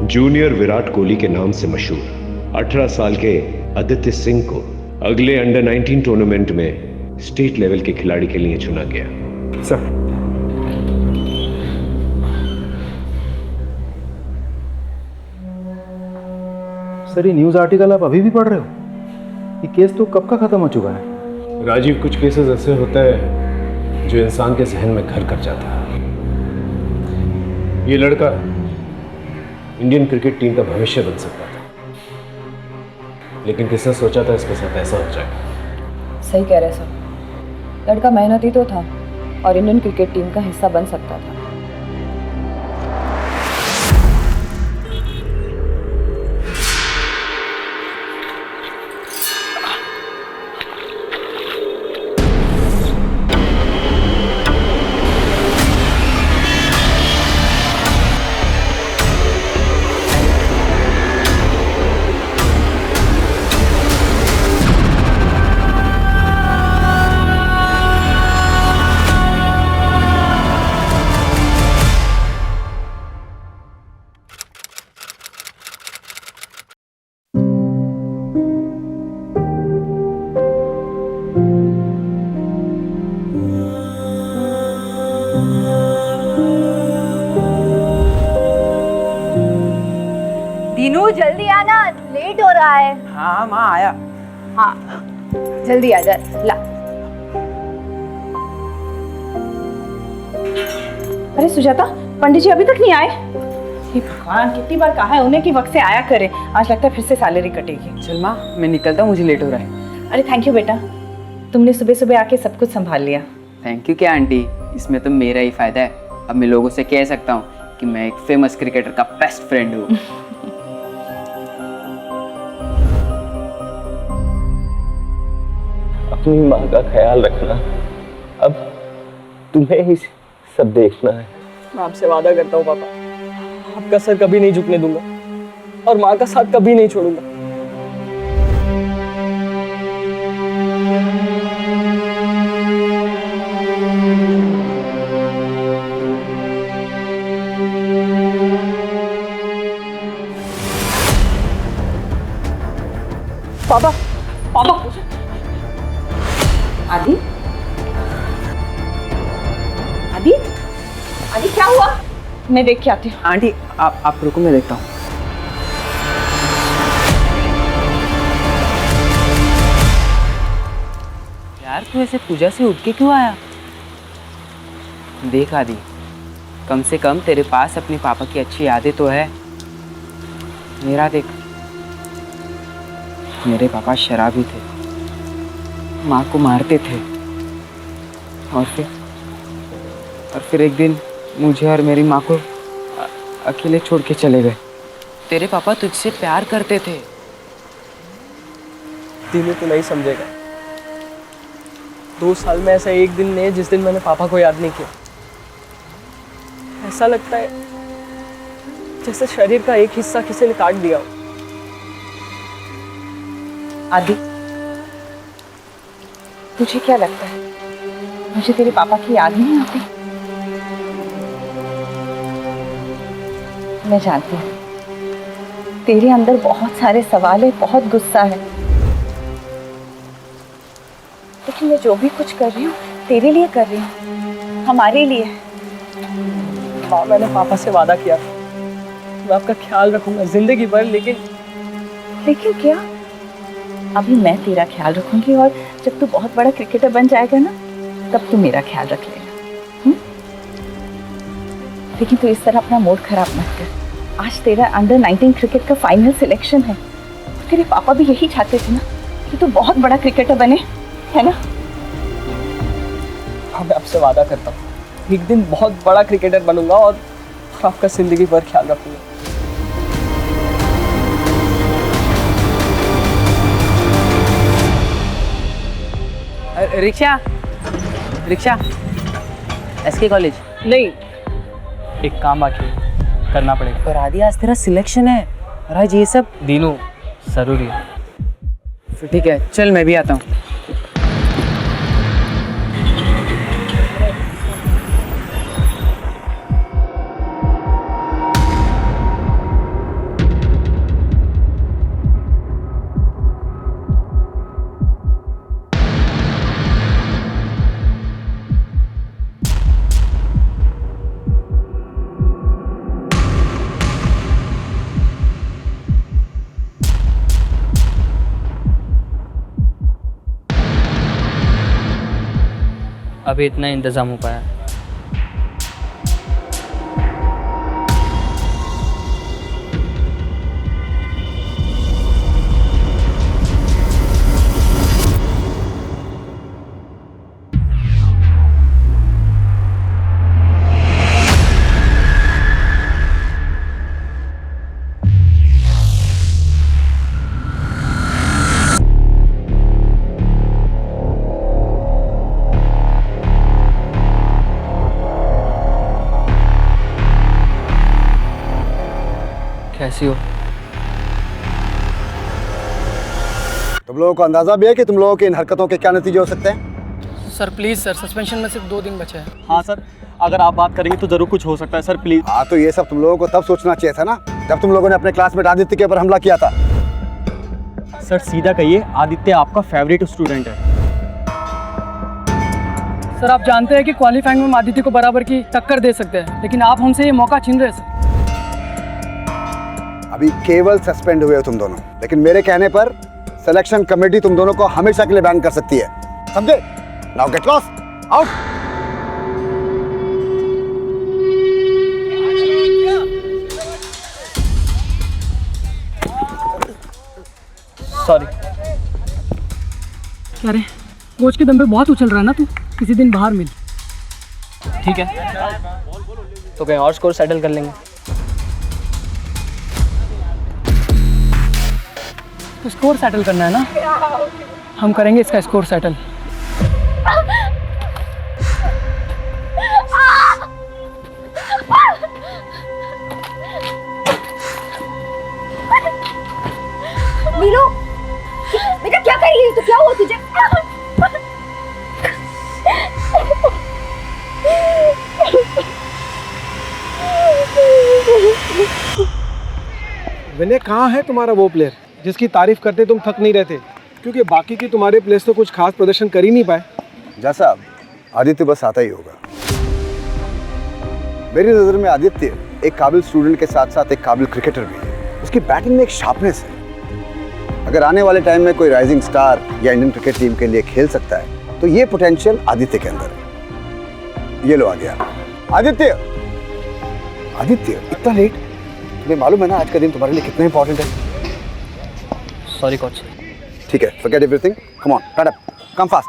Junior Virat Kohli के नाम से मशहूर 18 साल के आदित्य सिंह को अगले अंडर 19 टूर्नामेंट में स्टेट लेवल के खिलाड़ी के लिए चुना गया। सर, सर ये न्यूज़ आर्टिकल आप अभी भी पढ़ रहे हो? ये केस तो कब का खत्म हो चुका है। राजीव, कुछ केसेस ऐसे होते हैं जो इंसान के जहन में घर कर जाता है। ये लड़का इंडियन क्रिकेट टीम का भविष्य बन सकता था, लेकिन किसने सोचा था इसके साथ ऐसा हो जाएगा। सही कह रहे सर, लड़का मेहनती तो था और इंडियन क्रिकेट टीम का हिस्सा बन सकता था। दीनू जल्दी आना, लेट हो रहा है। हाँ माँ आया। हाँ जल्दी आ जा। ला। अरे सुजाता, पंडित जी अभी तक नहीं आए? हे भगवान, कितनी बार कहा है उन्हें कि वक्त से आया करें। आज लगता है फिर से सैलरी कटेगी। चल माँ मैं निकलता हूँ, मुझे लेट हो रहा है। अरे थैंक यू बेटा, तुमने सुबह सुबह आके सब कुछ संभाल लिया। थैंक यू क्या आंटी, इसमें तो मेरा ही फायदा है। अब मैं लोगों से कह सकता हूँ कि मैं एक फेमस क्रिकेटर का बेस्ट फ्रेंड हूँ। अपनी माँ का ख्याल रखना, अब तुम्हें ही सब देखना है। मैं आपसे वादा करता हूँ पापा, आपका सर कभी नहीं झुकने दूंगा और माँ का साथ कभी नहीं छोड़ूंगा। पापा, पापा। आदि, आदि, आदि क्या हुआ? मैं देख के आती हूँ। आंटी आप रुको, मैं देखता हूँ। यार तू ऐसे पूजा से उठ के क्यों आया? देख आदि, कम से कम तेरे पास अपने पापा की अच्छी यादें तो है। मेरा देख, मेरे पापा शराबी थे, माँ को मारते थे और फिर एक दिन मुझे और मेरी माँ को अकेले छोड़ के चले गए। तेरे पापा तुझसे प्यार करते थे। दीनू तू नहीं समझेगा, 2 साल में ऐसा एक दिन नहीं है जिस दिन मैंने पापा को याद नहीं किया। ऐसा लगता है जैसे शरीर का एक हिस्सा किसी ने काट दिया हो। आदि, तुझे क्या लगता है मुझे तेरे पापा की याद नहीं आती? मैं जानती हूँ तेरे अंदर बहुत सारे सवाल है, बहुत गुस्सा है, लेकिन मैं जो भी कुछ कर रही हूँ तेरे लिए कर रही हूँ, हमारे लिए। हाँ मैंने पापा से वादा किया था, मैं आपका ख्याल रखूंगा जिंदगी भर। लेकिन क्या? अभी मैं तेरा ख्याल रखूंगी और जब तू बहुत बड़ा क्रिकेटर बन जाएगा ना, तब तू मेरा ख्याल रख लेगा। लेकिन तू इस तरह अपना मूड खराब मत कर। आज तेरा अंडर 19 क्रिकेट का फाइनल सिलेक्शन है। तेरे पापा भी यही चाहते थे ना कि तू बहुत बड़ा क्रिकेटर बने, है ना? हाँ मैं आपसे वादा करता हूँ, एक दिन बहुत बड़ा क्रिकेटर बनूंगा और आपका जिंदगी भर ख्याल रखूंगा। Rickshaw, rickshaw, SK college. नहीं, एक काम बाकी है, करना पड़ेगा। पर आदि आज तेरा सिलेक्शन है और आज ये सब। दीनू जरूरी है। फिर ठीक है, चल मैं भी आता हूँ। अभी इतना इंतज़ाम हो पाया। कैसी हो? तुम लोगों को अंदाजा भी है कि तुम लोगों की इन हरकतों के क्या नतीजे हो सकते हैं? सर प्लीज़ सर, सस्पेंशन में सिर्फ 2 दिन बचे हैं। हाँ सर, अगर आप बात करेंगे तो जरूर कुछ हो सकता है सर, प्लीज। हाँ, तो ये सब तुम लोगों को तब सोचना चाहिए था ना, जब तुम लोगों ने अपने क्लासमेट आदित्य के ऊपर हमला किया था। सर सीधा कहिए, आदित्य आपका फेवरेट स्टूडेंट है। सर आप जानते हैं कि क्वालिफाइंग में हम आदित्य को बराबर की टक्कर दे सकते हैं, लेकिन आप हमसे ये मौका छीन रहे हैं सर। अभी केवल सस्पेंड हुए हो तुम दोनों, लेकिन मेरे कहने पर सिलेक्शन कमेटी तुम दोनों को हमेशा के लिए बैन कर सकती है, समझे? Now get lost, out. Sorry. क्या रे, कोच के दम पे बहुत उछल रहा है ना तू, किसी दिन बाहर मिल। ठीक है, तो कहीं और स्कोर सेटल कर लेंगे। तो स्कोर सेटल करना है ना, हम करेंगे इसका स्कोर सेटल। वीरू, बेटा क्या कर रही है? तो क्या हुआ तुझे? विनय, कहाँ है तुम्हारा वो प्लेयर जिसकी तारीफ करते तुम थक नहीं रहते? क्योंकि बाकी के तुम्हारे प्लेयर्स तो कुछ खास प्रदर्शन कर ही नहीं पाए। जैसा आदित्य बस आता ही होगा। मेरी नज़र में आदित्य एक काबिल स्टूडेंट के साथ साथ एक काबिल क्रिकेटर भी है। उसकी बैटिंग में एक शार्पनेस है। अगर आने वाले टाइम में कोई राइजिंग स्टार या इंडियन क्रिकेट टीम के लिए खेल सकता है तो ये पोटेंशियल आदित्य के अंदर है। ये लो आ गया आदित्य। आदित्य, इतना लेट? तुम्हें मालूम है ना आज का दिन तुम्हारे लिए कितना इंपॉर्टेंट है? Sorry coach. ठीक है, forget everything. Come on, stand up. Come fast.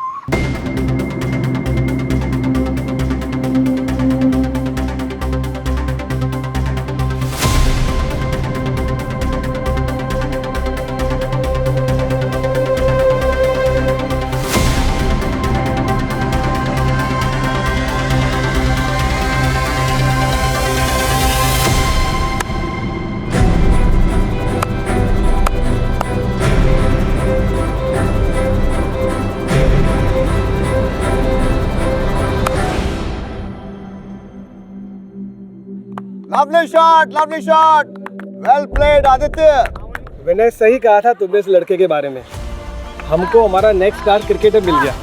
Lovely shot. Well played, Aditya. विनय, सही कहा था तुमने इस लड़के के बारे में। हमको हमारा नेक्स्ट स्टार क्रिकेटर मिल गया।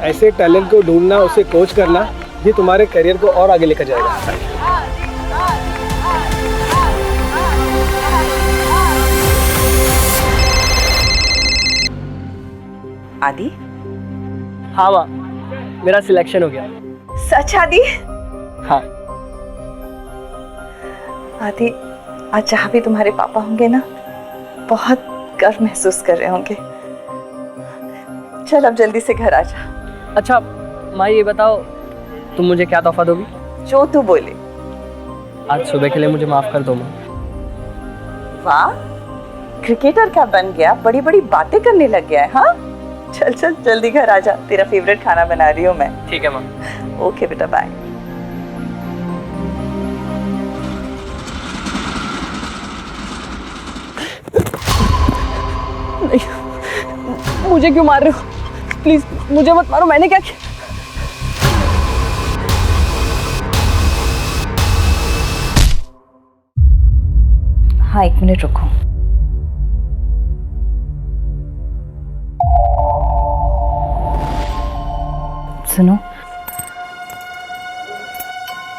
ऐसे टैलेंट को ढूंढना, उसे कोच करना, ये तुम्हारे करियर को और आगे लेकर जाएगा। आदि? हाँ माँ, मेरा सिलेक्शन हो गया। सच आदि? हाँ। आदि, आज जहाँ भी तुम्हारे पापा होंगे ना, बहुत गर्व महसूस कर रहे होंगे। चल अब जल्दी से घर आ जा। अच्छा माँ, ये बताओ तुम मुझे क्या तोहफा दोगी? जो तू बोले। आज सुबह के लिए मुझे माफ कर दो माँ। वाह, क्रिकेटर क्या बन गया, बड़ी बड़ी बातें करने लग गया है। हाँ चल चल जल्दी घर आ जा, तेरा फेवरेट खाना बना रही हूँ मैं। ठीक है माँ। ओके बेटा, बाय। मुझे क्यों मार रहे हो? प्लीज मुझे मत मारो, मैंने क्या किया? हाँ 1 मिनट रुको। सुनो,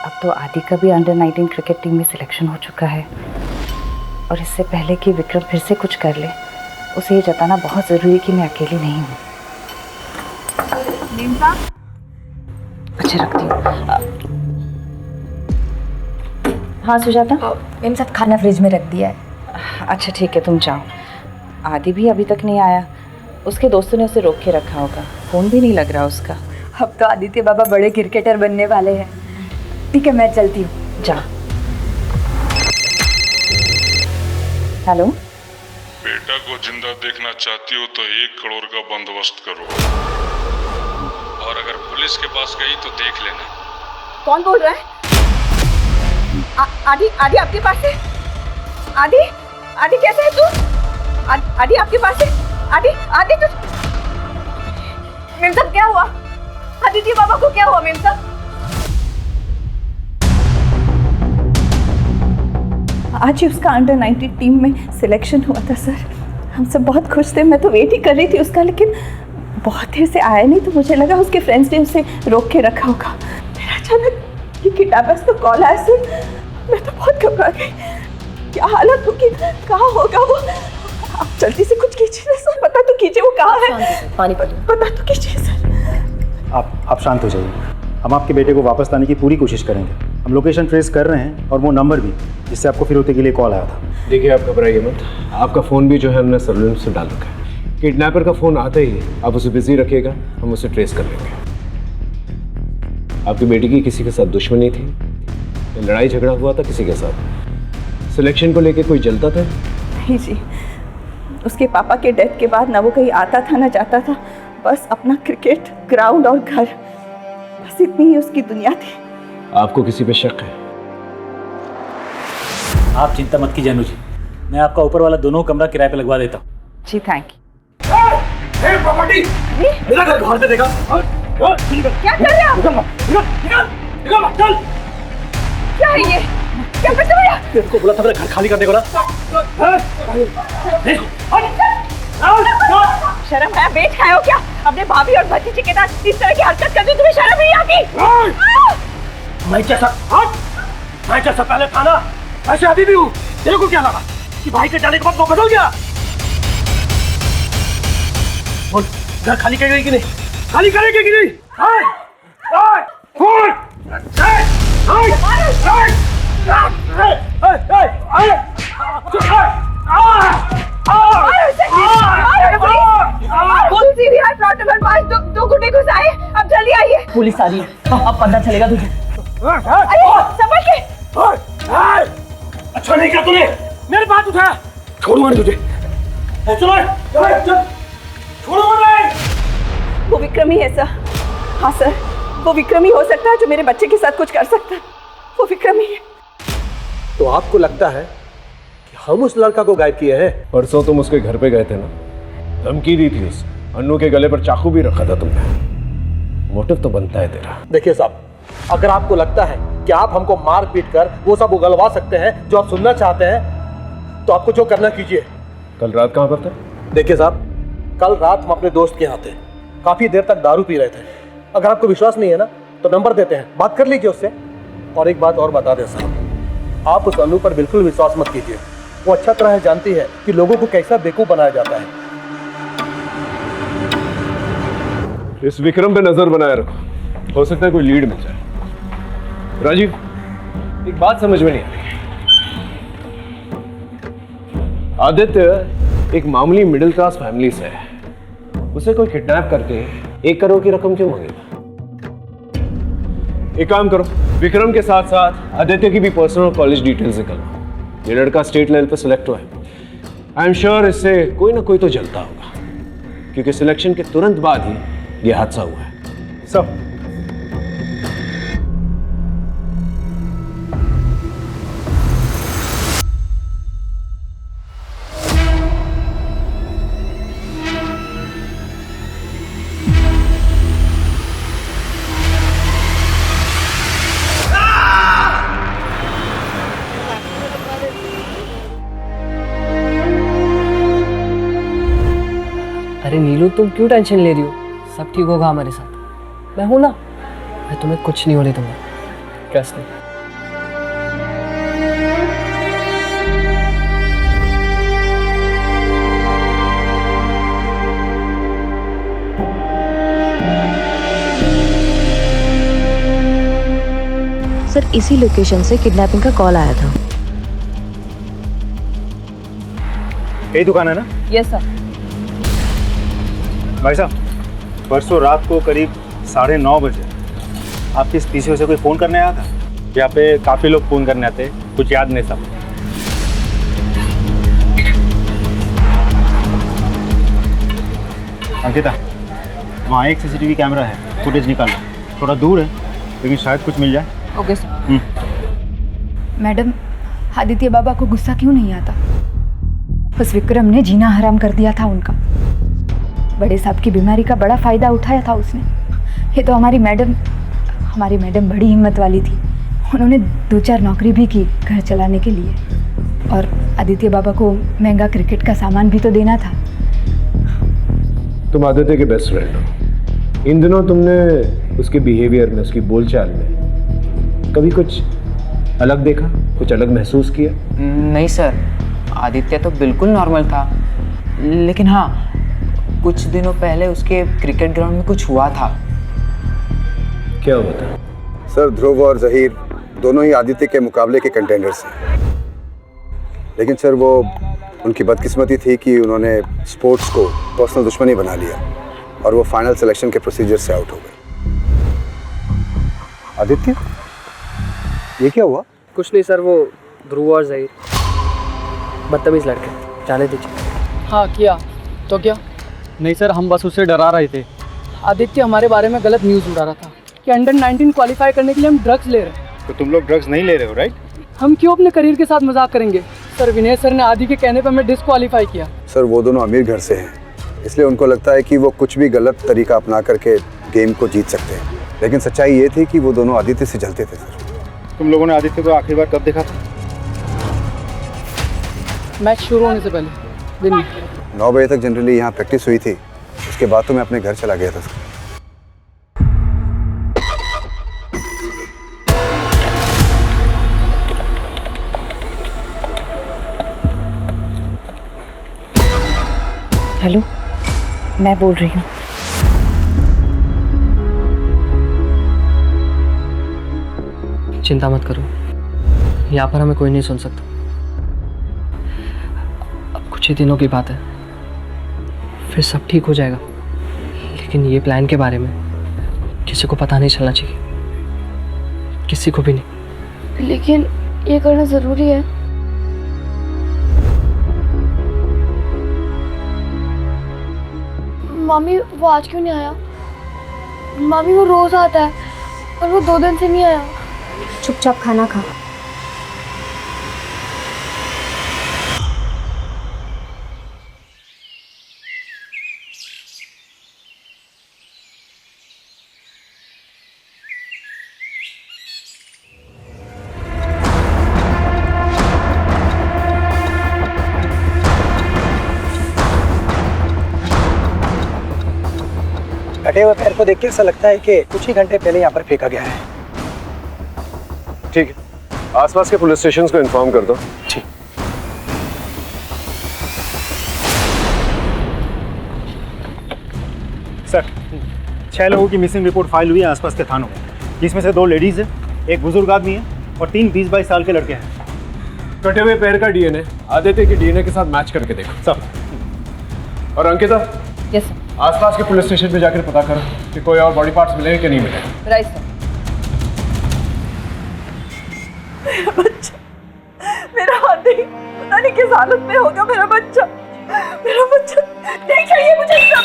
अब तो आदि का भी अंडर 19 क्रिकेट टीम में सिलेक्शन हो चुका है, और इससे पहले कि विक्रम फिर से कुछ कर ले, उसे ये जताना बहुत ज़रूरी है कि मैं अकेली नहीं हूँ। अच्छा रखती हूँ। हाँ सुजाता। मैम सब खाना फ्रिज में रख दिया है। अच्छा ठीक है, तुम जाओ। आदि भी अभी तक नहीं आया, उसके दोस्तों ने उसे रोक के रखा होगा, फ़ोन भी नहीं लग रहा उसका। अब तो आदित्य बाबा बड़े क्रिकेटर बनने वाले हैं। ठीक है मैं चलती हूँ। जा। हेलो। बेटा को जिंदा देखना चाहती हो तो 1 करोड़ का बंदोबस्त करो, और अगर पुलिस के पास गई तो देख लेना। कौन बोल रहा है? आदि, आदि आपके पास है? आदि, आदि कैसे है तू? आदि आपके पास है? आदि, आदि तू। मेम साहब क्या हुआ? आदित्य बाबा को क्या हुआ मेम साहब? आज ही उसका अंडर 19 टीम में सिलेक्शन हुआ था सर। हम सब बहुत खुश थे, मैं तो वेट ही कर रही थी उसका, लेकिन बहुत देर से आया नहीं तो मुझे लगा उसके फ्रेंड्स ने उसे रोक के रखा होगा। फिर अचानक ये किडनैपर्स का कॉल आया सर, मैं तो बहुत घबरा गई। क्या हालत होगी, कहाँ होगा वो? आप जल्दी से कुछ कीजिए ना सर, पता तो कीजिए वो कहाँ है। पानी पता तो कीजिए सर। आप शांत हो जाइए, हम आपके बेटे को वापस लाने की पूरी कोशिश करेंगे। हम लोकेशन ट्रेस कर रहे हैं और वो नंबर भी जिससे आपको फिरौती के लिए कॉल आया था। देखिए आप घबराइए मत, आपका फ़ोन भी जो है हमने सर्विलेंस से डाल रखा है। किडनैपर का फ़ोन आते ही आप उसे बिजी रखिएगा, हम उसे ट्रेस कर लेंगे। आपकी बेटी की किसी के साथ दुश्मनी थी, लड़ाई झगड़ा हुआ था किसी के साथ? सिलेक्शन को लेके कोई जलता था? नहीं जी, उसके पापा के डेथ के बाद ना वो कहीं आता था ना जाता था, बस अपना क्रिकेट ग्राउंड और घर, बस इतनी ही उसकी दुनिया थी। आपको किसी पे शक है? आप चिंता मत कीजिए अनुज, मैं आपका ऊपर वाला दोनों कमरा किराए पे लगवा देता हूँ। जी थैंक यू। मेरा घर बाहर से देखा। क्या कर रहे हो आप? चल। क्या है ये? क्या करते हो भैया? तेरे को बोला था मेरा घर खाली करने को ना। शर्म है, बेच खाए हो क्या? अपने भाभी और भतीजे के साथ इस तरह की हरकत करते तुम्हें शर्म नहीं आती? मैं जैसा पहले था ना वैसे अभी भी हूँ। तेरे को क्या लगा कि भाई के जाने के बाद वो बदल गया? बोल, घर खाली करेगी कि नहीं? खाली करेगी कि नहीं? दो गुंडे घुस आए, अब जल्दी आइए। पुलिस आ रही है, अब पता चलेगा तुझे। संभल के। अच्छा नहीं किया तूने, मेरे पास उठाया। छोड़ूंगा नहीं तुझे। छोड़ूंगा नहीं। वो विक्रम ही है सर। हाँ सर, वो विक्रम ही हो सकता है जो मेरे बच्चे के साथ कुछ कर सकता है। वो विक्रम ही है। तो आपको लगता है कि हम उस लड़का को गायब किए हैं? परसों तुम उसके घर पे गए थे ना, धमकी दी थी उसे, अन्नू के गले पर चाकू भी रखा था तुमने। मोटिव तो बनता है तेरा। देखिए साहब, अगर आपको लगता है कि आप हमको मार पीट कर वो सब उगलवा सकते हैं जो आप सुनना चाहते हैं, तो आपको जो करना कीजिए। कल रात कहाँ पर थे? देखिए साहब, कल रात हम अपने दोस्त के यहाँ थे, काफी देर तक दारू पी रहे थे। अगर आपको विश्वास नहीं है ना तो नंबर देते हैं, बात कर लीजिए उससे। और एक बात और बता दें साहब, आप उस अनु पर बिल्कुल विश्वास मत कीजिए। वो अच्छा तरह जानती है कि लोगों को कैसा बेवकूफ बनाया जाता है। इस विक्रम पे नजर बनाए रखो, हो सकता है कोई लीड मिल जाए। राजीव, एक बात समझ में नहीं आ रही। आदित्य एक मामूली मिडिल क्लास फैमिली से है, उसे कोई किडनैप करके 1 करोड़ की रकम क्यों मांगेगा? एक काम करो, विक्रम के साथ साथ आदित्य की भी पर्सनल कॉलेज डिटेल्स निकालो। ये लड़का स्टेट लेवल पर सिलेक्ट हुआ है। आई एम श्योर इससे कोई ना कोई तो जलता होगा, क्योंकि सिलेक्शन के तुरंत बाद ही ये हादसा हुआ है। सब अरे नीलू, तुम क्यों टेंशन ले रही हो? सब ठीक होगा हमारे साथ, मैं हूं ना। मैं तुम्हें कुछ नहीं होने दूंगा, ट्रस्ट मी। सर इसी लोकेशन से किडनैपिंग का कॉल आया था। यही दुकान है ना? Yes sir. भाई साहब, परसों रात को करीब 9:30 बजे आपके इस पीछे से कोई फ़ोन करने आया था? यहाँ पे काफ़ी लोग फ़ोन करने आते, कुछ याद नहीं सब। अंकिता, वहाँ एक सीसीटीवी कैमरा है, फुटेज निकालो। थोड़ा दूर है लेकिन शायद कुछ मिल जाए। Okay sir. मैडम, आदित्य बाबा को गुस्सा क्यों नहीं आता? उस विक्रम ने जीना हराम कर दिया था उनका। बड़े साहब की बीमारी का बड़ा फायदा उठाया था उसने। ये तो हमारी मैडम बड़ी हिम्मत वाली थी। उन्होंने 2-4 नौकरी भी की घर चलाने के लिए, और आदित्य बाबा को महंगा क्रिकेट का सामान भी तो देना था। तुम आदित्य के बेस्ट फ्रेंड हो। इन दिनों तुमने उसके बिहेवियर में, उसकी बोलचाल में कभी कुछ अलग देखा, कुछ अलग महसूस किया? नहीं सर, आदित्य तो बिल्कुल नॉर्मल था। लेकिन हाँ, कुछ दिनों पहले उसके क्रिकेट ग्राउंड में कुछ हुआ था। क्या हुआ था? सर, ध्रुव और जहीर दोनों ही आदित्य के मुकाबले के कंटेंडर्स हैं। लेकिन सर, वो उनकी बदकिस्मती थी कि उन्होंने स्पोर्ट्स को पर्सनल दुश्मनी बना लिया और वो फाइनल सिलेक्शन के प्रोसीजर से आउट हो गए। आदित्य, ये क्या हुआ? कुछ नहीं सर, वो ध्रुव और जहीर बदतमीज लड़के, जाने दीजिए। हाँ किया तो क्या? नहीं सर, हम बस उसे डरा रहे थे। आदित्य हमारे बारे में गलत न्यूज़ उड़ा रहा था कि अंडर 19 क्वालिफाई करने के लिए हम ड्रग्स ले रहे हैं। तो तुम लोग ड्रग्स नहीं ले रहे हो, राइट? हम क्यों अपने करियर के साथ मजाक करेंगे? सर, विनय सर ने आदि के कहने पर हमें डिस्क्वालीफाई किया। सर, वो दोनों अमीर घर से हैं, इसलिए उनको लगता है कि वो कुछ भी गलत तरीका अपना करके गेम को जीत सकते हैं। लेकिन सच्चाई ये थी कि वो दोनों आदित्य से जलते थे। सर, तुम लोगों ने आदित्य को आखिरी बार कब देखा था? मैच शुरू होने से पहले दिन में 9 बजे तक जनरली यहाँ प्रैक्टिस हुई थी। उसके बाद तो मैं अपने घर चला गया था। सर, हेलो, मैं बोल रही हूँ। चिंता मत करो, यहाँ पर हमें कोई नहीं सुन सकता। अब कुछ ही दिनों की बात है, फिर सब ठीक हो जाएगा। लेकिन ये प्लान के बारे में किसी को पता नहीं चलना चाहिए, किसी को भी नहीं। लेकिन ये करना जरूरी है। मामी, वो आज क्यों नहीं आया? मामी, वो रोज आता है और वो 2 दिन से नहीं आया। चुपचाप खाना खा। कटे हुए पैर को देख के ऐसा लगता है कि कुछ ही घंटे पहले यहाँ पर फेंका गया है। ठीक है, आसपास के पुलिस स्टेशंस को इन्फॉर्म कर दो। ठीक। सर, 6 लोगों की मिसिंग रिपोर्ट फाइल हुई है आसपास के थानों में, जिसमें से 2 लेडीज है, एक बुजुर्ग आदमी है और 3 20-22 साल के लड़के हैं। कटे हुए पैर का डीएनए आदित्य के डीएनए के साथ मैच करके देखो। सब। और अंकिता, यस सर। आसपास के पुलिस स्टेशन पे जाकर पता करो कि कोई और बॉडी पार्ट्स मिले कि नहीं मिले। Right sir. मेरा बच्चा, मेरा आदि पता नहीं किस हालत में होगा। मेरा बच्चा नहीं चाहिए मुझे सब।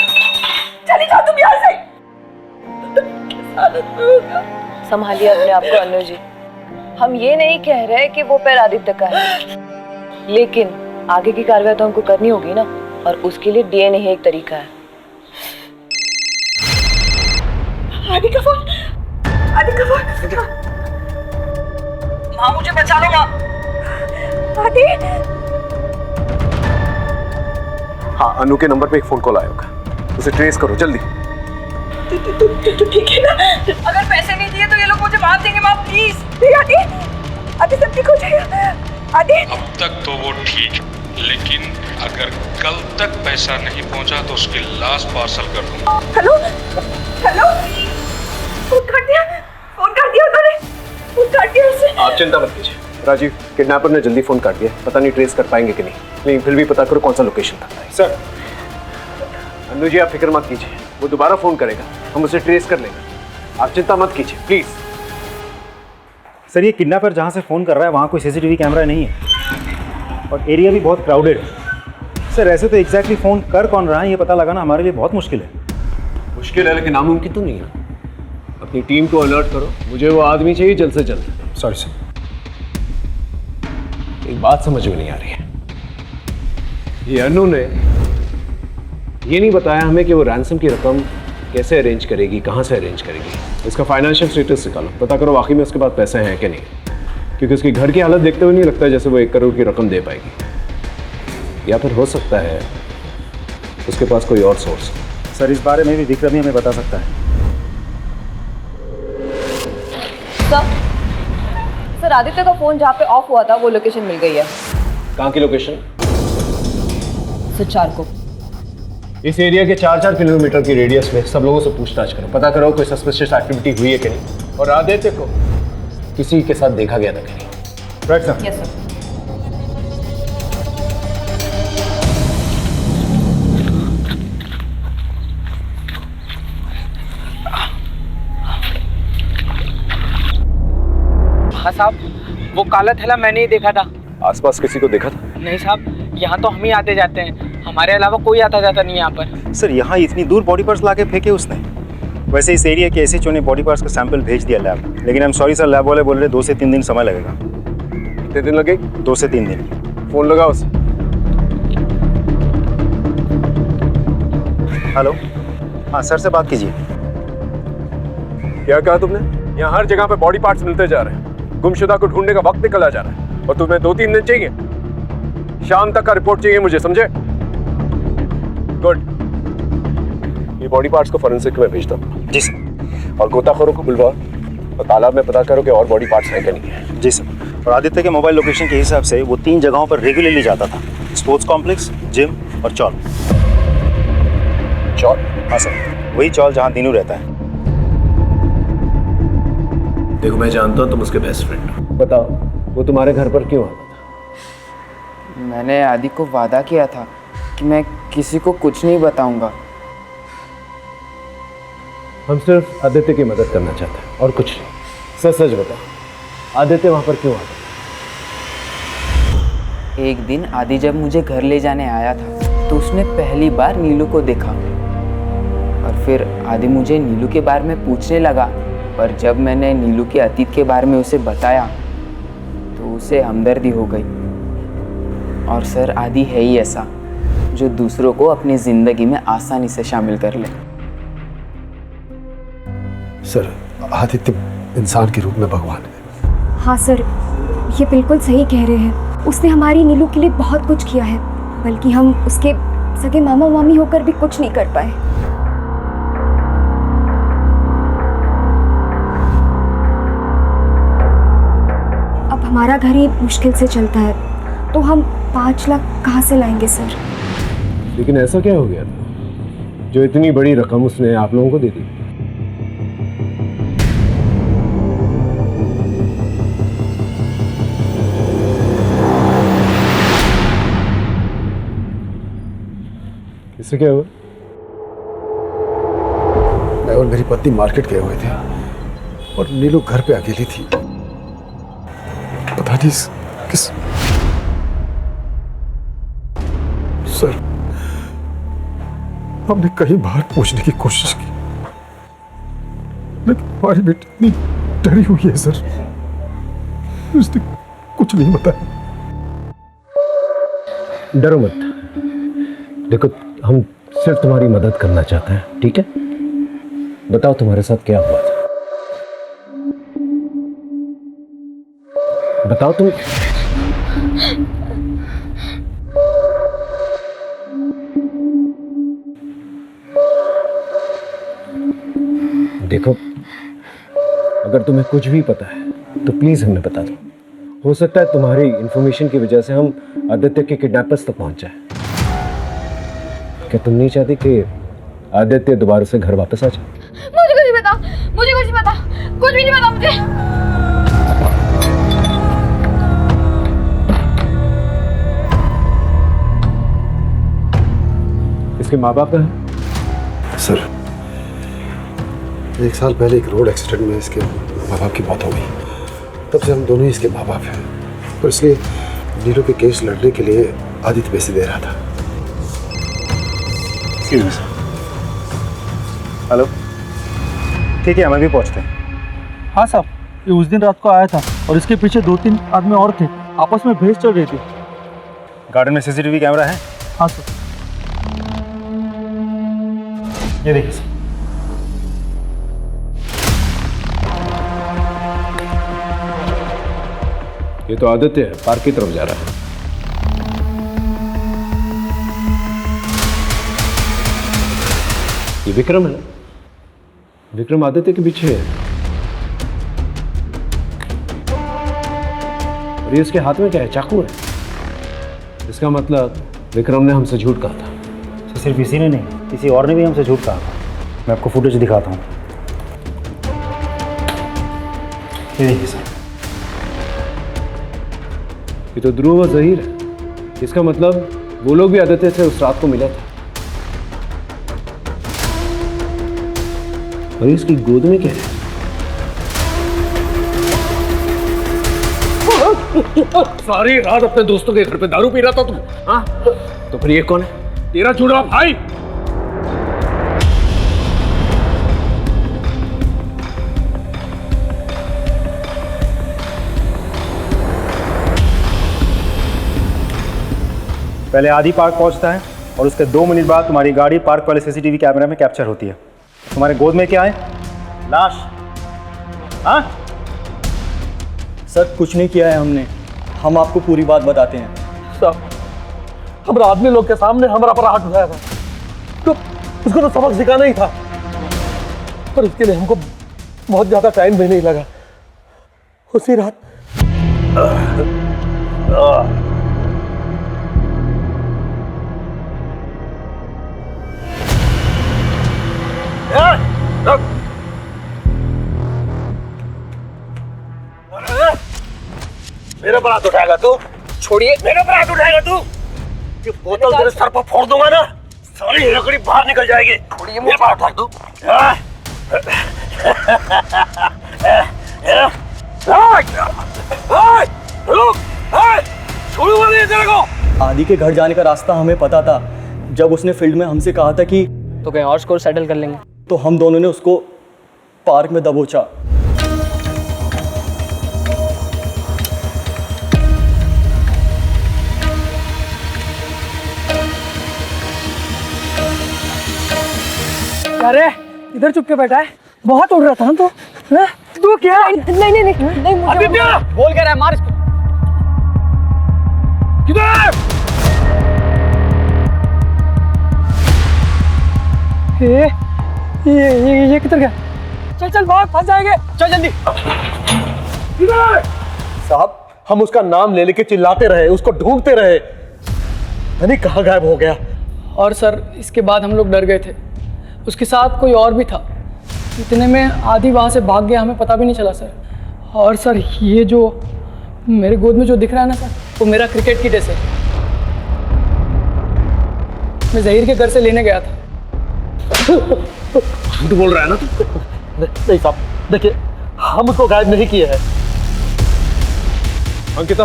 चली जाओ तुम यहाँ से। किस हालत में होगा? संभालिए अपने आप को अनु जी। हम ये नहीं कह रहे कि वो पैर आदित्य का है, लेकिन आगे की कार्रवाई तो हमको करनी होगी ना, और उसके लिए डीएनए ही एक तरीका है। आदि का फोन। माँ, मुझे बचा लो माँ। आदि। हाँ, अनु के नंबर पे एक फोन कॉल आया होगा, उसे ट्रेस करो जल्दी। तू ठीक है ना? अगर पैसे नहीं दिए तो ये लोग मुझे मार देंगे माँ, प्लीज। आदि सब ठीक हो जाएगा। आदि, अब तक तो वो ठीक, लेकिन अगर कल तक पैसा नहीं पहुंचा तो उसकी लाश पार्सल कर दूंगा। हेलो, फोन कर दिया उन्होंने। फोन कर दिया। चिंता मत कीजिए राजीव, किडनैपर ने जल्दी फोन काट दिया, पता नहीं ट्रेस कर पाएंगे कि नहीं, लेकिन फिर भी पता करो कौन सा लोकेशन था। सर अन्नू जी आप फिक्र मत कीजिए, वो दोबारा फोन करेगा, हम उसे ट्रेस कर लेंगे, आप चिंता मत कीजिए प्लीज। सर ये किडनैपर जहाँ से फ़ोन कर रहा है वहाँ कोई सीसीटीवी कैमरा नहीं है और एरिया भी बहुत क्राउडेड है। सर ऐसे तो एग्जैक्टली फ़ोन कर कौन रहा है ये पता लगाना हमारे लिए बहुत मुश्किल है। मुश्किल है लेकिन नामुमकिन तो नहीं है। अपनी टीम को अलर्ट करो, मुझे वो आदमी चाहिए जल्द से जल्द। सॉरी सर, एक बात समझ में नहीं आ रही है, ये अनु ने ये नहीं बताया हमें कि वो रैंसम की रकम कैसे अरेंज करेगी, कहाँ से अरेंज करेगी। इसका फाइनेंशियल स्टेटस निकालो, पता करो वाकई में उसके पास पैसे हैं कि नहीं, क्योंकि उसके घर की हालत देखते हुए नहीं लगता जैसे वो 1 करोड़ की रकम दे पाएगी। या फिर हो सकता है उसके पास कोई और सोर्स। सर इस बारे में भी विक्रम ही हमें बता सकता है। सर आदित्य का फोन जहाँ पे ऑफ हुआ था वो लोकेशन मिल गई है। कहाँ की लोकेशन? सर चारको। इस एरिया के 4-4 किलोमीटर की रेडियस में सब लोगों से पूछताछ करो, पता करो कोई सस्पिशियस एक्टिविटी हुई है कि नहीं, और आदित्य को किसी के साथ देखा गया था कि नहीं। Right sir. Yes sir. हाँ साहब, वो काला थैला मैंने ही देखा था। आसपास किसी को देखा था? नहीं साहब, यहाँ तो हम ही आते जाते हैं, हमारे अलावा कोई आता जाता नहीं यहाँ पर। सर यहाँ इतनी दूर बॉडी पार्ट्स ला के फेंके उसने। वैसे इस एरिया के एसएचओ ने बॉडी पार्ट्स का सैंपल भेज दिया लैब, लेकिन I am sorry sir, lab वाले बोल रहे 2 से 3 दिन समय लगेगा। कितने दिन लगे? 2 से 3 दिन। फोन लगाओ उसे। हेलो, हाँ सर से बात कीजिए। क्या कहा तुमने? यहाँ हर जगह पे बॉडी पार्ट्स मिलते जा रहे हैं, गुमशुदा को ढूंढने का वक्त निकला जा रहा है, और तुम्हें 2-3 दिन चाहिए? शाम तक का रिपोर्ट चाहिए मुझे, समझे? गुड। ये बॉडी पार्ट्स को फोरेंसिक में भेजता हूँ। जी सर। और गोताखोरों को बुलवा और तालाब में पता करो कि और बॉडी पार्ट्स हैं कि नहीं है। जी सर। और आदित्य के मोबाइल लोकेशन के हिसाब से वो 3 जगहों पर रेगुलरली जाता था, स्पोर्ट्स कॉम्प्लेक्स, जिम और चौल। चौल? हाँ सर, वही चौल जहाँ दीनू रहता है। देखो मैं जानता हूँ तुम उसके बेस्ट फ्रेंड हो, बताओ वो तुम्हारे घर पर क्यों आता था? मैंने आदि को वादा किया था कि मैं किसी को कुछ नहीं बताऊंगा। हम सिर्फ आदित्य की मदद करना चाहते हैं और कुछ नहीं। सच सच बताओ, आदित्य वहाँ पर क्यों आता था? एक दिन आदि जब मुझे घर ले जाने आया था तो उसने पहली बार नीलू को देखा, और फिर आदि मुझे नीलू के बारे में पूछने लगा, पर जब मैंने नीलू के अतीत के बारे में उसे बताया तो उसे हमदर्दी हो गई। और सर आदि है ही ऐसा जो दूसरों को अपनी ज़िंदगी में आसानी से शामिल कर ले। सर आदित्य इंसान के रूप में भगवान है। हाँ सर, ये बिल्कुल सही कह रहे हैं। उसने हमारी नीलू के लिए बहुत कुछ किया है, बल्कि हम उसके सगे मामा मामी होकर भी कुछ नहीं कर पाए। अब हमारा घर ही मुश्किल से चलता है, तो हम 5 लाख कहाँ से लाएंगे सर? लेकिन ऐसा क्या हो गया था जो इतनी बड़ी रकम उसने आप लोगों को दे दी? इससे क्या हुआ? मैं और मेरी पत्नी मार्केट गए हुए थे और नीलू घर पे अकेली थी। पता नहीं किस सर, हमने कई बार पूछने की कोशिश की, लेकिन हमारी बेटी इतनी डरी हुई है सर, उसने कुछ नहीं बताया। डरो मत, देखो हम सिर्फ तुम्हारी मदद करना चाहते हैं, ठीक है? बताओ तुम्हारे साथ क्या हुआ था, बताओ तुम। देखो अगर तुम्हें कुछ भी पता है तो प्लीज हमें बता दो। हो सकता है तुम्हारी इंफॉर्मेशन की वजह से हम आदित्य के किडनैपर्स तक पहुंच जाए। क्या तुम नहीं चाहती कि आदित्य दोबारा से घर वापस आ जाए? मुझे कुछ नहीं पता, मुझे कुछ नहीं पता, कुछ भी नहीं पता मुझे। उसके माँ बाप हैं? सर 1 साल पहले एक रोड एक्सीडेंट में इसके माँ बाप की मौत हो गई। तब से हम दोनों ही इसके माँ बाप हैं, और इसलिए नीलू के केस लड़ने के लिए आदित्य पैसे दे रहा था। हेलो, ठीक है, हमें भी पहुँचते हैं। हाँ साहब, ये उस दिन रात को आया था और इसके पीछे 2-3 आदमी और थे, आपस में बहस चल रही थी। गार्डन में सीसीटीवी कैमरा है? हाँ सर। ये देखिए सर। ये तो आदित्य है, पार्क की तरफ जा रहा है। ये विक्रम है ना? विक्रम आदित्य के पीछे है। और ये इसके हाथ में क्या है? चाकू है। इसका मतलब विक्रम ने हमसे झूठ कहा था। तो सिर्फ इसी ने नहीं, किसी और ने भी हमसे झूठ कहा था। मैं आपको फुटेज दिखाता हूँ। ये देखिए सर। ये तो ध्रुव और जहीर है। इसका मतलब वो लोग भी आदित्य से उस रात को मिला था। और इसकी गोद में क्या है? सारी रात अपने दोस्तों के घर पे दारू पी रहा था तुम? हाँ? तो फिर ये कौन है? तेरा चुड़ा भाई। पहले आदि पार्क पहुंचता है और उसके 2 मिनट बाद तुम्हारी गाड़ी पार्क वाले सीसीटीवी कैमरे में कैप्चर होती है। तुम्हारे गोद में क्या है? लाश। हाँ सर, कुछ नहीं किया है हमने, हम आपको पूरी बात बताते हैं। साहब, हमारा आदमी लोग के सामने हमारा पर हाथ उठाया था, तो उसको तो सबक सिखाना ही था, पर उसके लिए हमको बहुत ज्यादा टाइम भी नहीं लगा। उसी रात मेरे पर हाथ उठाएगा तू? छोड़िए, मेरे पर हाथ उठाएगा तू? ये बोतल तेरे सर पर फोड़ दूंगा ना, सारी लकड़ी बाहर निकल जाएगी। छोड़िए, मेरे पर उठा दो। छोड़ूंगा नहीं तेरे को। आदि के घर जाने का रास्ता हमें पता था। जब उसने फील्ड में हमसे कहा था कि तो कहीं और स्कोर सेटल कर लेंगे, तो हम दोनों ने उसको पार्क में दबोचा। अरे इधर चुप के बैठा है, बहुत उड़ रहा था ना तो। तू क्या? नहीं मुझे बोल कह रहा है, मार इसको। किधर? ये किधर गया? चल भाग, फंस जाएंगे, चल जल्दी। किधर? साहब, हम उसका नाम ले लेके चिल्लाते रहे, उसको ढूंढते रहे, नहीं कहाँ गायब हो गया। और सर, इसके बाद हम लोग डर गए थे, उसके साथ कोई और भी था। इतने में आदि वहाँ से भाग गया, हमें पता भी नहीं चला सर। और सर, ये जो मेरे गोद में जो दिख रहा है ना सर, वो मेरा क्रिकेट किट है सर। मैं जहीर के घर से लेने गया था। झूठ बोल रहा है ना तू? नहीं साहब, देखिए, हम उसको गायब नहीं किए हैं। अंकिता,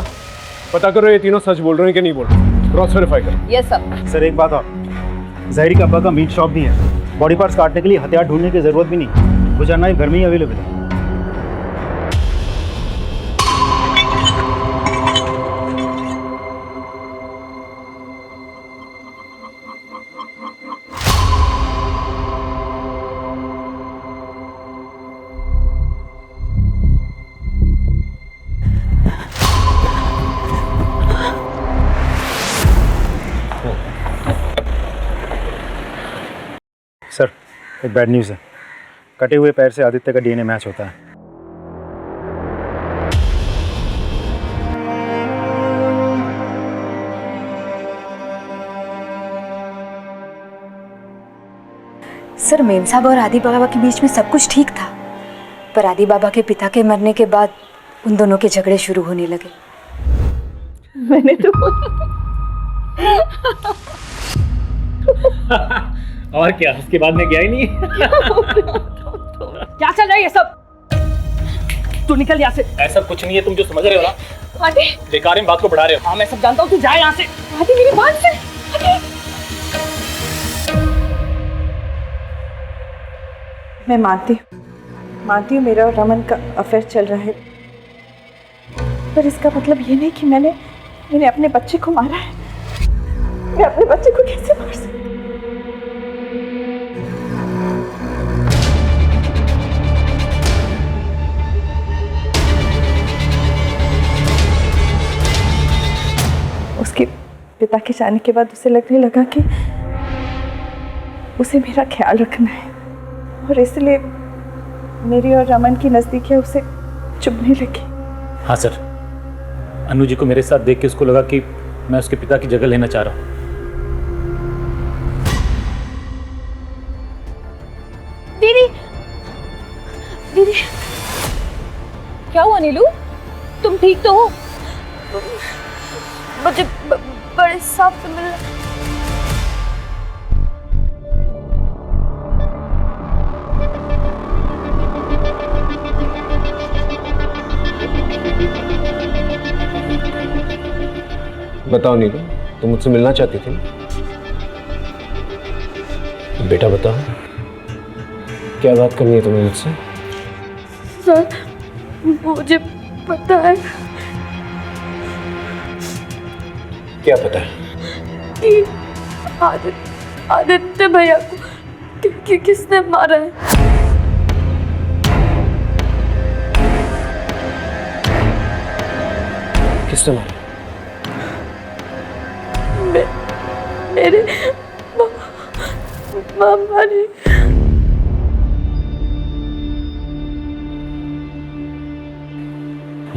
पता करो ये तीनों सच बोल रहे हैं कि नहीं बोल रहे। क्रॉस वेरीफाई करो। Yes sir. सर एक बात और, जहीर के अब्बा का मीट शॉप भी है। बॉडी पार्ट्स काटने के लिए हथियार ढूंढने की जरूरत भी नहीं, वो जानना घर में ही अवेलेबल है। सर, एक बैड न्यूज़ है। कटे हुए पैर से आदित्य का डीएनए मैच होता है। सर, मेम साहब और आदि बाबा के बीच में सब कुछ ठीक था, पर आदि बाबा के पिता के मरने के बाद उन दोनों के झगड़े शुरू होने लगे। मैंने तो और क्या, उसके बाद में गया ही नहीं। क्या चल रहा है ये सब? तू निकल यहाँ से। ऐसा कुछ नहीं है, तुम जो समझ रहे हो ना, आंटी, बेकार में बात को बढ़ा रहे हो। हाँ मैं सब जानता हूँ, तू जा यहाँ से। आंटी मेरी बात से। आंटी। मैं मानती हूँ मेरा और रमन का अफेयर चल रहा है, पर इसका मतलब ये नहीं कि मैंने अपने बच्चे को मारा है। मैं अपने बच्चे को कैसे मार सकती? उसके पिता के जाने के बाद उसे लगने लगा कि उसे मेरा ख्याल रखना है, और इसलिए मेरी और रमन की नज़दीकियाँ उसे चुभने लगी। हाँ सर, अनु जी को मेरे साथ देख के उसको लगा कि मैं उसके पिता की जगह लेना चाह रहा हूँ। दीदी, दीदी, क्या हुआ नीलू? तुम ठीक तो हो? मुझे बड़े सांप से मिलना। बताओ नीलू, तुम मुझसे मिलना चाहती थी? बेटा बताओ, क्या बात करनी है तुम्हें मुझसे? सर, मुझे पता है। क्या पता है? कि आदित्य भैया को किसने मारा है। किसने मारा? मेरे मामा ने।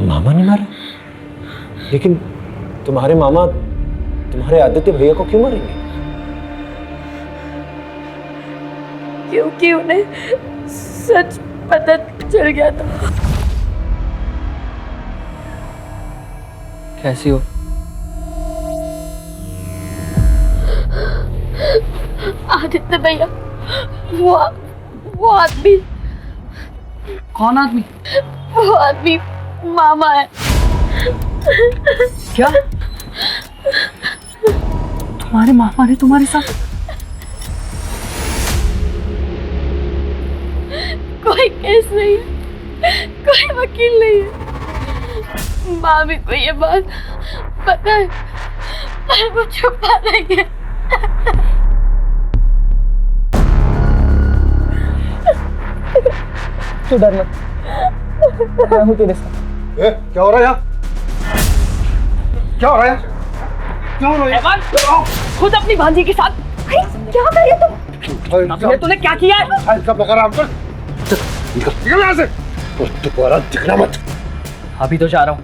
मामा ने मारा? लेकिन तुम्हारे मामा तुम्हारे आदित्य भैया को क्यों मारेंगे? क्योंकि उन्हें सच पता चल गया था। कैसी हो? आदित्य भैया, वो आदमी। कौन आदमी? वो आदमी मामा है। क्या? तुम्हारे मामा ने तुम्हारे साथ? कोई केस नहीं है, कोई वकील नहीं है। मामी को ये बात पता है, पर वो छुपा देंगे। तू डर मत, मैं हूँ तेरे साथ। क्या हो रहा है यहाँ? क्या हो रहा है? क्यों हो रहा है? खुद अपनी भांजी के साथ क्या कर रही है तुम? तूने क्या किया है? सब लगा रहा है। निकल यहाँ से, दोबारा दिखना मत। अभी तो जा रहा हूँ,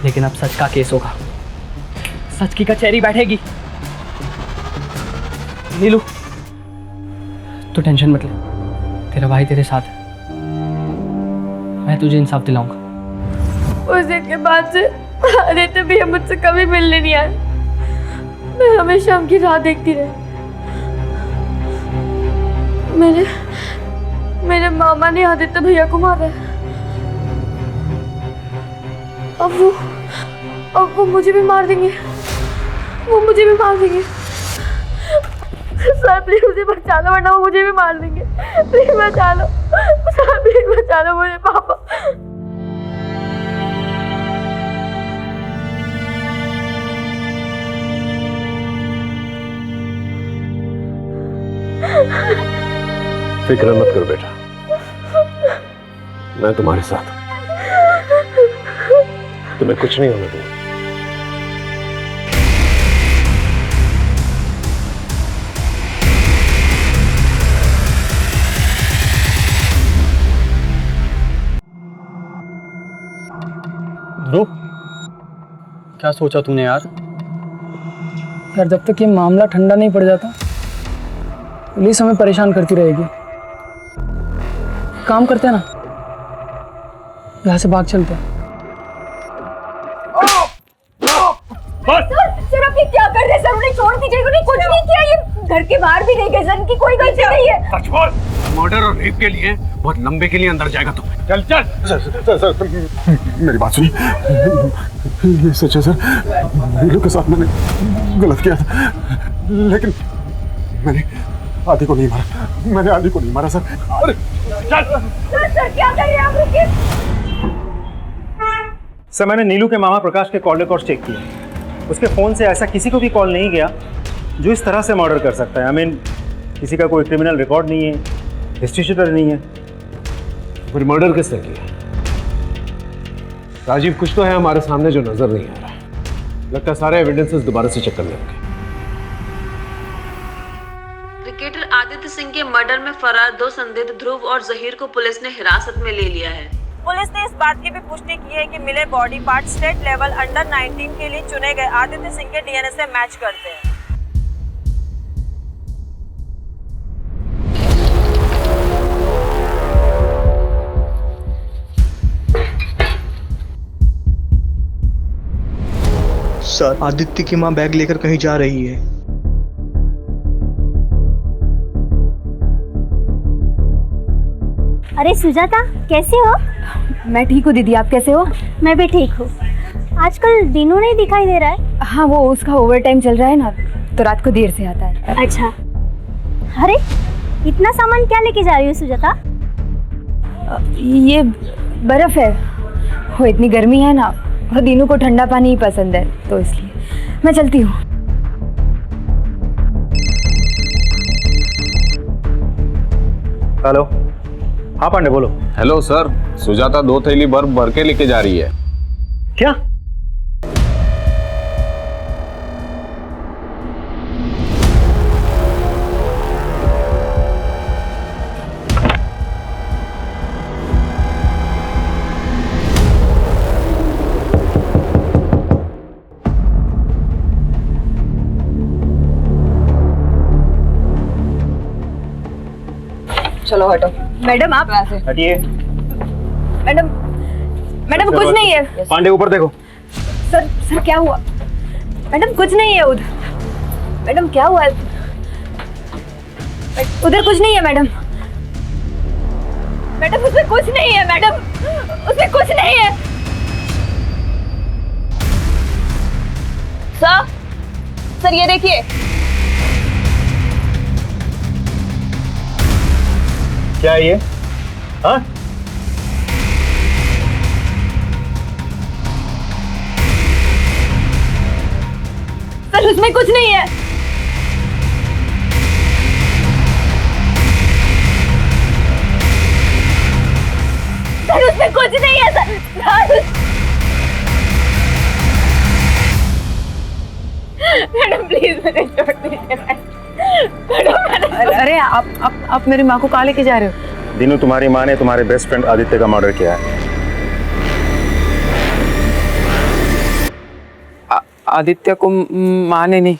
लेकिन अब सच का केस होगा, सच की कचहरी बैठेगी। नीलू, तू टेंशन मत ले, तेरा भाई तेरे साथ है, मैं तुझे इंसाफ दिलाऊंगा। उस दिन के बाद से आदित्य भैया मुझसे कभी मिलने नहीं आए। मैं हमेशा उनकी राह देखती रही। मेरे मामा ने आदित्य भैया को मारा है। अब वो मुझे भी मार देंगे। वो मुझे भी मार देंगे। सर प्लीज मुझे बचा लो, वरना वो मुझे भी मार देंगे। प्लीज बचा लो सर, प्लीज बचा लो मुझे पापा। फिक्र मत करो बेटा, मैं तुम्हारे साथ हूं, तुम्हें कुछ नहीं होने दूंगा। ब्रो, क्या सोचा तूने यार? यार जब तक ये मामला ठंडा नहीं पड़ जाता, पुलिस हमें परेशान करती रहेगी। काम करते हैं ना, यहाँ से भाग चलते हैं। सर आप ये क्या कर रहे हैं सर उन्हें छोड़ दीजिए, उन्हें कुछ नहीं किया, ये घर के बाहर भी नहीं गए सर, इनकी कोई गलती नहीं है। सच बोल, मर्डर और रेप के लिए बहुत लंबे के लिए अंदर जाएगा तू। चल चल। सर मेरी बात सुनिए, ये सच है सर, नीलू के साथ मैंने गलत किया था, लेकिन मैंने आदि को नहीं मारा, मैंने आदि को नहीं मारा सर। अरे सर क्या कर रहे हैं आप, रुकिए। सर मैंने नीलू के मामा प्रकाश के कॉल रिकॉर्ड चेक किया, उसके फ़ोन से ऐसा किसी को भी कॉल नहीं गया जो इस तरह से मर्डर कर सकता है। आई मीन किसी का कोई क्रिमिनल रिकॉर्ड नहीं है, हिस्ट्री शीटर नहीं है। फिर मर्डर किसने किया? राजीव, कुछ तो है हमारे सामने जो नजर नहीं आ रहा। लगता है सारे एविडेंसेस दोबारा से चेक करने होंगे। क्रिकेटर आदित्य सिंह के मर्डर में फरार 2 संदिग्ध ध्रुव और जहीर को पुलिस ने हिरासत में ले लिया है। पुलिस ने इस बात की भी पुष्टि की है कि मिले body part state level under 19 के लिए चुने गए आदित्य सिंह के डीएनए से मैच करते हैं। सर, आदित्य की मां बैग लेकर कहीं जा रही है। अरे सुजाता, कैसे हो? मैं ठीक हूँ दीदी, आप कैसे हो? मैं भी ठीक हूँ। आजकल दिनों नहीं दिखाई दे रहा है। हाँ, वो उसका ओवर टाइम चल रहा है ना, तो रात को देर से आता है। अच्छा। अरे इतना सामान क्या लेके जा रही हो सुजाता? ये बर्फ है, वो इतनी गर्मी है ना, और दिनों को ठंडा पानी ही पसंद है, तो इसलिए मैं चलती हूँ। हेलो, हाँ पांडे बोलो। हेलो सर, सुजाता 2 थैली बर्फ भर के लेके जा रही है। क्या? चलो हटो। मैडम आप हटिए। मैडम, मैडम कुछ नहीं है। पांडे ऊपर देखो। सर क्या हुआ? मैडम कुछ नहीं है उधर। मैडम क्या हुआ? उधर कुछ नहीं है मैडम। मैडम उसमें कुछ नहीं है मैडम, उसमें कुछ नहीं है। सर ये देखिए। क्या है ये? हाँ? सर उसमें कुछ नहीं है। सर उसमें कुछ नहीं है सर। मैडम प्लीज मुझे छोड़ दीजिए। अरे आप मेरी माँ को कहाँ लेके जा रहे हो? दिनू, तुम्हारी माँ ने तुम्हारे बेस्ट फ्रेंड आदित्य का मर्डर किया है। आदित्य को माँ ने नहीं,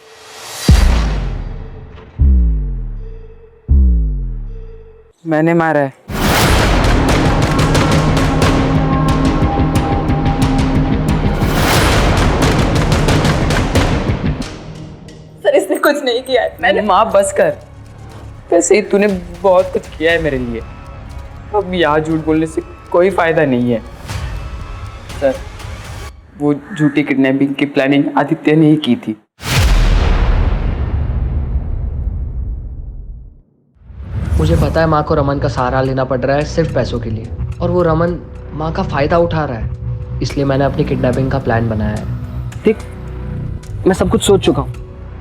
मैंने मारा है। सर इसने कुछ नहीं किया है। मैंने माँ बस कर। वैसे ही तूने बहुत कुछ किया है मेरे लिए, अब यहाँ झूठ बोलने से कोई फायदा नहीं है। सर वो झूठी किडनैपिंग की प्लानिंग आदित्य ने ही की थी। मुझे पता है माँ को रमन का सहारा लेना पड़ रहा है सिर्फ पैसों के लिए, और वो रमन माँ का फायदा उठा रहा है, इसलिए मैंने अपनी किडनैपिंग का प्लान बनाया है। ठीक, मैं सब कुछ सोच चुका हूँ।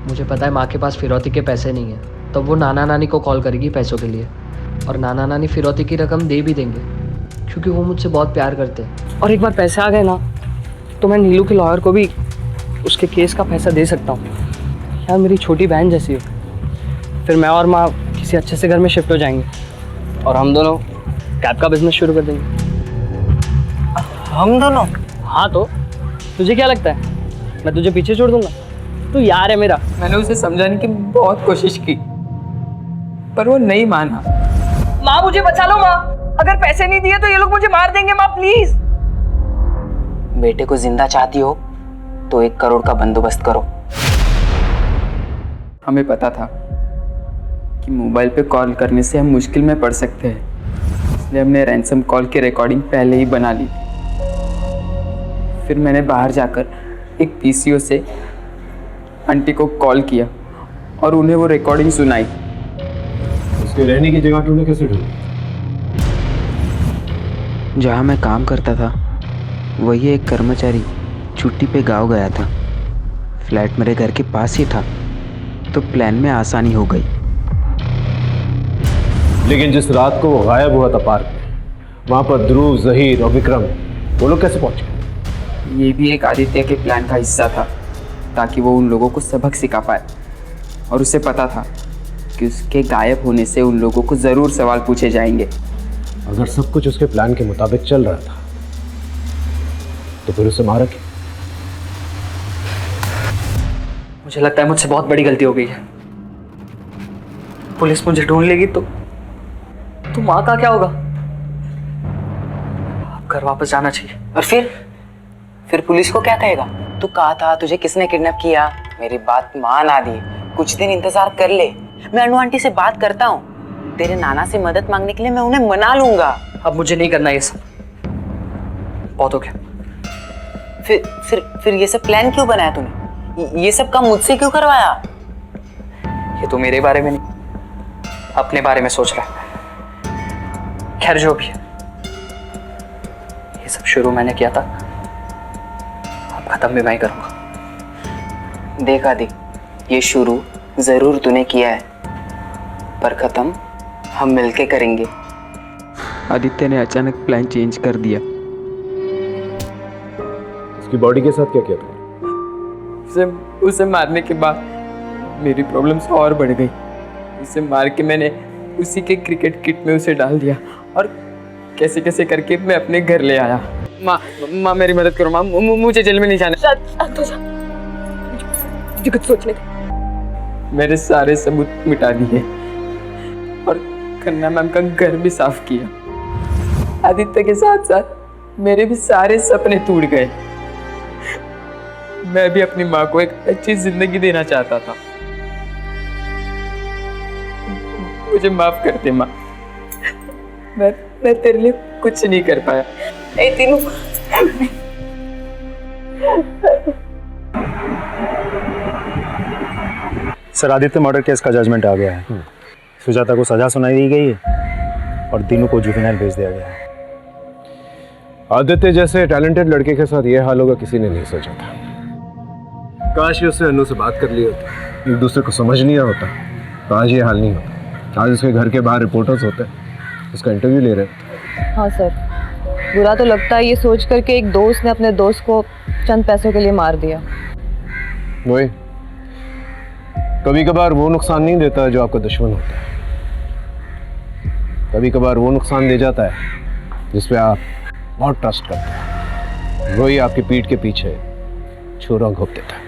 मुझे पता है माँ के पास फिरौती के पैसे नहीं है, तो वो नाना नानी को कॉल करेगी पैसों के लिए, और नाना नानी फिरौती की रकम दे भी देंगे क्योंकि वो मुझसे बहुत प्यार करते हैं। और एक बार पैसे आ गए ना, तो मैं नीलू के लॉयर को भी उसके केस का पैसा दे सकता हूँ। यार मेरी छोटी बहन जैसी हो। फिर मैं और माँ किसी अच्छे से घर में शिफ्ट हो जाएंगे और हम दोनों कैब का बिजनेस शुरू कर देंगे। हम दोनों? हाँ, तो तुझे क्या लगता है मैं तुझे पीछे छोड़ दूंगा? तू यार है मेरा। मैंने उसे समझाने की बहुत कोशिश की, पर वो नहीं माना। माँ मुझे बचा लो माँ, अगर पैसे नहीं दिए तो ये लोग मुझे मार देंगे माँ प्लीज। बेटे को जिंदा चाहती हो तो 1 करोड़ का बंदोबस्त करो। हमें पता था कि मोबाइल पे कॉल करने से हम मुश्किल में पड़ सकते हैं, इसलिए हमने रैंसम कॉल की रिकॉर्डिंग पहले ही बना ली थी। फिर मैंने बाहर जाकर एक पीसीओ से आंटी को कॉल किया और उन्हें वो रिकॉर्डिंग सुनाई। उसके रहने की जगह तूने कैसे ढूंढी? जहाँ मैं काम करता था वही एक कर्मचारी छुट्टी पे गाँव गया था। फ्लैट मेरे घर के पास ही था, तो प्लान में आसानी हो गई। लेकिन जिस रात को वो गायब हुआ था पार्क में, वहां पर ध्रुव, जहीर और विक्रम वो लोग कैसे पहुंच गए? ये भी एक आदित्य के प्लान का हिस्सा था, ताकि वो उन लोगों को सबक सिखा पाए। और उसे पता था कि उसके गायब होने से उन लोगों को ज़रूर सवाल पूछे जाएंगे। अगर सब कुछ उसके प्लान के मुताबिक चल रहा था तो फिर उसे मारा क्यों? मुझे लगता है मुझसे बहुत बड़ी गलती हो गई है। पुलिस मुझे ढूंढ लेगी तो माँ का क्या होगा? अब घर वापस जाना चाहिए। और फिर पुलिस को क्या कहेगा? तू कहा था तुझे किसने किडनैप किया? मेरी बात मान आदि, कुछ दिन इंतजार कर ले। मैं अनु आंटी से बात करता हूँ। तेरे नाना से मदद मांगने के लिए मैं उन्हें मना लूंगा। अब मुझे नहीं करना ये सब, बहुत हो गया। फिर ये सब प्लान क्यों बनाया तूने? ये सब काम मुझसे क्यों करवाया? ये तो मेरे बारे में नहीं, अपने बारे में सोच रहा है। खैर जो भी है, ये सब शुरू मैंने किया था, अब खत्म भी मैं ही करूंगा। देख आदि, ये शुरू जरूर तूने किया है, पर खत्म हम मिलके करेंगे। आदित्य ने अचानक प्लान चेंज कर दिया। उसकी बॉडी के साथ क्या किया तुमने? उसे मारने के बाद मेरी प्रॉब्लम्स और बढ़ गई। उसे मार के मैंने उसी के क्रिकेट किट में उसे डाल दिया और कैसे कैसे करके मैं अपने घर ले आया। माँ मेरी मदद करो माँ, मुझे जेल में नहीं जाना। मुझे कुछ सोचने दे। मेरे सारे सबूत मिटा दिए और खन्ना मैम का घर भी साफ किया। आदित्य के साथ साथ मेरे भी सारे सपने टूट गए। मैं भी अपनी माँ को एक अच्छी जिंदगी देना चाहता था। मुझे माफ कर दे माँ, मैं तेरे लिए कुछ नहीं कर पाया। ए तीनों सर, आदित्य मर्डर केस का जजमेंट आ गया है। सुजाता को सजा सुनाई दी गई है और तीनों को जुवेनाइल भेज दिया गया है। आदित्य जैसे टैलेंटेड लड़के के साथ ये हाल होगा किसी ने नहीं सोचा था। काश ही उससे अनु से बात कर ली होती, एक दूसरे को समझ लिया होता, तो आज ये हाल नहीं होता। आज उसके घर के बाहर रिपोर्टर्स होते, उसका इंटरव्यू ले रहे होते। हाँ सर, बुरा तो लगता है ये सोच कर के एक दोस्त ने अपने दोस्त को चंद पैसों के लिए मार दिया। वही, कभी कभार वो नुकसान नहीं देता जो आपका दुश्मन होता है, कभी कभार वो नुकसान दे जाता है जिस पे आप बहुत ट्रस्ट करते हैं, वही आपकी पीठ के पीछे छुरा घोंप देता है।